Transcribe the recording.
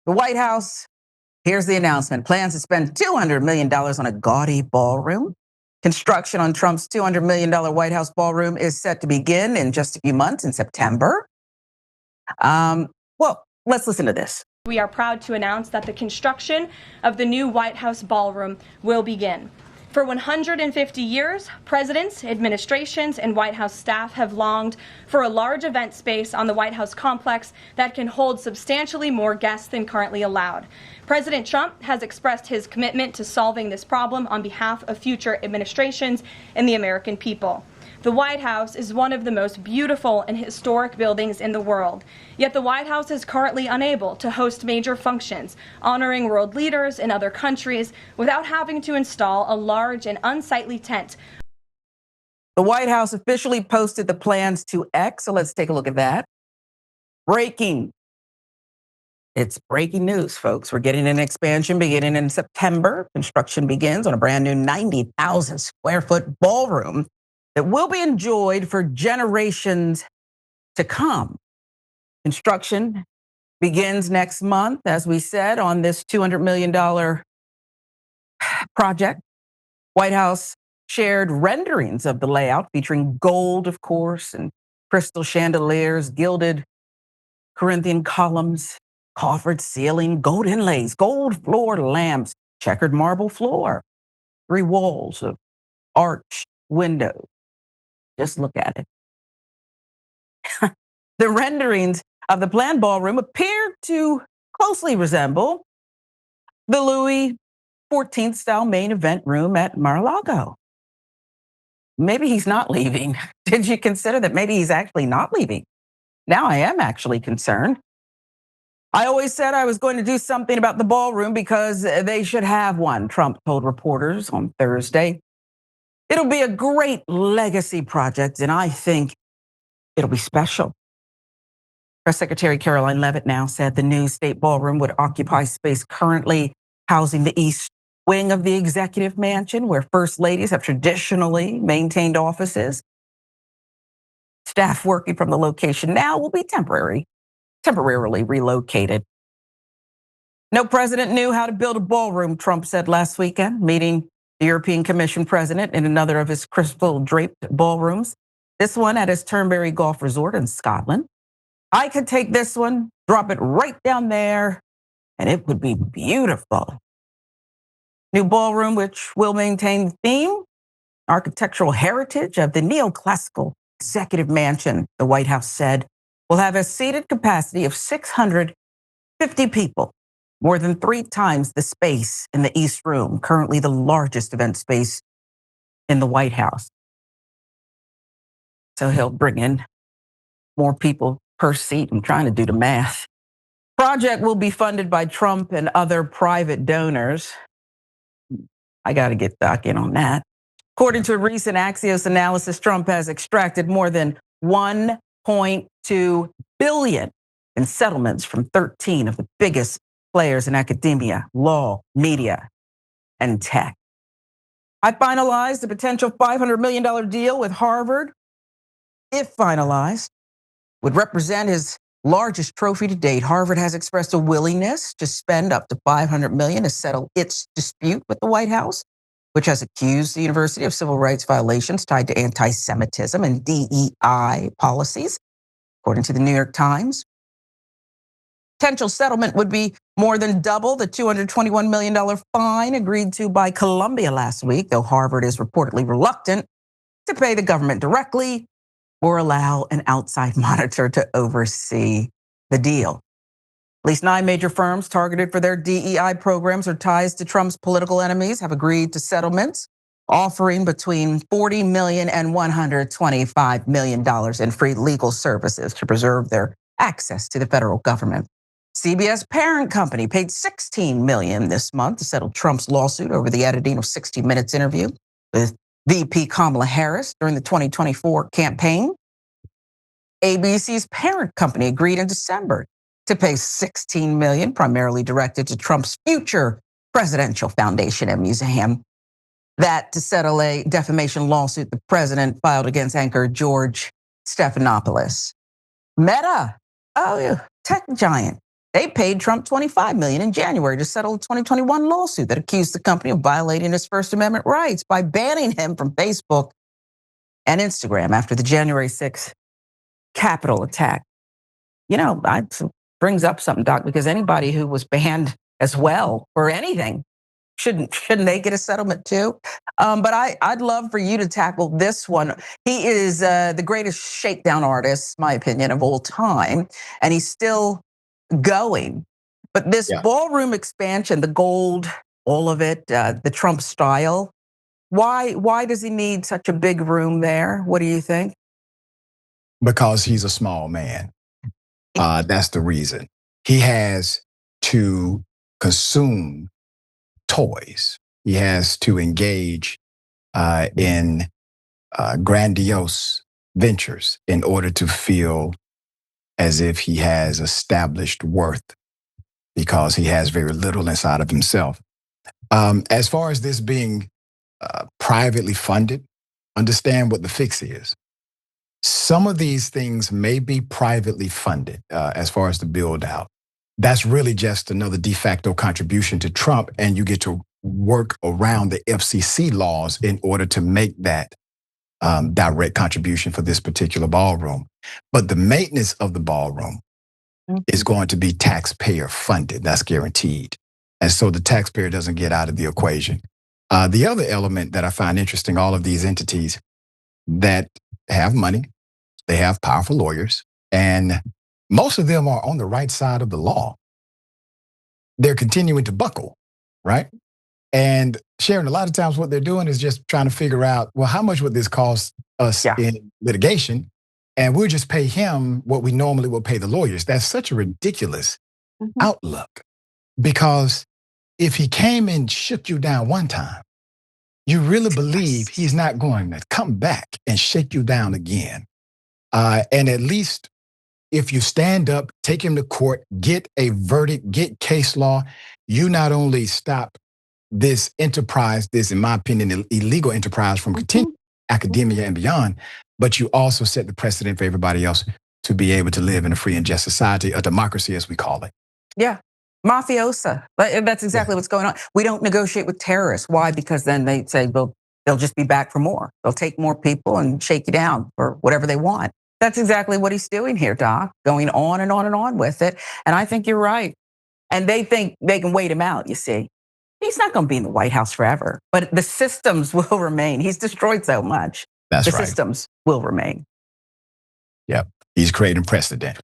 The White House, here's the announcement, plans to spend $200 million on a gaudy ballroom. Construction on Trump's $200 million White House ballroom is set to begin in just a few months in September. Well, let's listen to this. We are proud to announce that the construction of the new White House ballroom will begin. For 150 years, presidents, administrations, and White House staff have longed for a large event space on the White House complex that can hold substantially more guests than currently allowed. President Trump has expressed his commitment to solving this problem on behalf of future administrations and the American people. The White House is one of the most beautiful and historic buildings in the world. Yet the White House is currently unable to host major functions, honoring world leaders in other countries without having to install a large and unsightly tent. The White House officially posted the plans to X, so let's take a look at that. Breaking. It's breaking news, folks. We're getting an expansion beginning in September. Construction begins on a brand new 90,000 square foot ballroom that will be enjoyed for generations to come. Construction begins next month, as we said, on this $200 million project. White House shared renderings of the layout featuring gold, of course, and crystal chandeliers, gilded Corinthian columns, coffered ceiling, gold inlays, gold floor lamps, checkered marble floor, 3 walls of arched windows. Just look at it. The renderings of the planned ballroom appear to closely resemble the Louis XIV style main event room at Mar-a-Lago. Maybe he's not leaving. Did you consider that maybe he's actually not leaving? Now I am actually concerned. I always said I was going to do something about the ballroom because they should have one, Trump told reporters on Thursday. It'll be a great legacy project, and I think it'll be special. Press Secretary Karoline Leavitt now said the new state ballroom would occupy space currently housing the east wing of the executive mansion, where first ladies have traditionally maintained offices. Staff working from the location now will be temporarily relocated. No president knew how to build a ballroom, Trump said last weekend, meeting the European Commission president in another of his crystal-draped ballrooms, this one at his Turnberry Golf Resort in Scotland. I could take this one, drop it right down there, and it would be beautiful. New ballroom, which will maintain the theme, architectural heritage of the neoclassical executive mansion, the White House said, will have a seated capacity of 650 people, more than 3 times the space in the East Room, currently the largest event space in the White House. So he'll bring in more people per seat. I'm trying to do the math. Project will be funded by Trump and other private donors. I got to get back in on that. According to a recent Axios analysis, Trump has extracted more than $1.2 billion in settlements from 13 of the biggest players in academia, law, media, and tech. I finalized a potential $500 million deal with Harvard. If finalized, would represent his largest trophy to date. Harvard has expressed a willingness to spend up to $500 million to settle its dispute with the White House, which has accused the university of civil rights violations tied to anti-Semitism and DEI policies, according to the New York Times. Potential settlement would be more than double the $221 million fine agreed to by Columbia last week, though Harvard is reportedly reluctant to pay the government directly or allow an outside monitor to oversee the deal. At least 9 major firms targeted for their DEI programs or ties to Trump's political enemies have agreed to settlements, offering between $40 million and $125 million in free legal services to preserve their access to the federal government. CBS parent company paid $16 million this month to settle Trump's lawsuit over the editing of 60 Minutes interview with VP Kamala Harris during the 2024 campaign. ABC's parent company agreed in December to pay $16 million, primarily directed to Trump's future presidential foundation and museum, that to settle a defamation lawsuit the president filed against anchor George Stephanopoulos. Meta, tech giant, They paid Trump $25 million in January to settle a 2021 lawsuit that accused the company of violating its First Amendment rights by banning him from Facebook and Instagram after the January 6th Capitol attack. You know, that brings up something, Doc, because anybody who was banned as well for anything, shouldn't they get a settlement too? But I'd love for you to tackle this one. He is the greatest shakedown artist, my opinion, of all time, and he's still going. But this ballroom expansion, the gold, all of it, the Trump style, why does he need such a big room there? What do you think? Because he's a small man. That's the reason. He has to consume toys. He has to engage in grandiose ventures in order to feel as if he has established worth, because he has very little inside of himself. As far as this being privately funded, understand what the fix is. Some of these things may be privately funded as far as the build out. That's really just another de facto contribution to Trump, and you get to work around the FCC laws in order to make that direct contribution for this particular ballroom. But the maintenance of the ballroom is going to be taxpayer funded. That's guaranteed. And so the taxpayer doesn't get out of the equation. The other element that I find interesting, all of these entities that have money, they have powerful lawyers, and most of them are on the right side of the law. They're continuing to buckle, right? And Sharon, a lot of times what they're doing is just trying to figure out, well, how much would this cost us in litigation? And we'll just pay him what we normally would pay the lawyers. That's such a ridiculous outlook, because if he came and shook you down one time, you really believe he's not going to come back and shake you down again. And at least if you stand up, take him to court, get a verdict, get case law, you not only stop this enterprise, this, in my opinion, illegal enterprise from continuing academia and beyond, but you also set the precedent for everybody else to be able to live in a free and just society, a democracy as we call it. Yeah. Mafiosa. That's exactly what's going on. We don't negotiate with terrorists. Why? Because then they say, well, they'll just be back for more. They'll take more people and shake you down for whatever they want. That's exactly what he's doing here, Doc, going on and on and on with it. And I think you're right. And they think they can wait him out, you see. He's not going to be in the White House forever, but the systems will remain. He's destroyed so much. That's the right. systems will remain. Yep. He's creating precedent.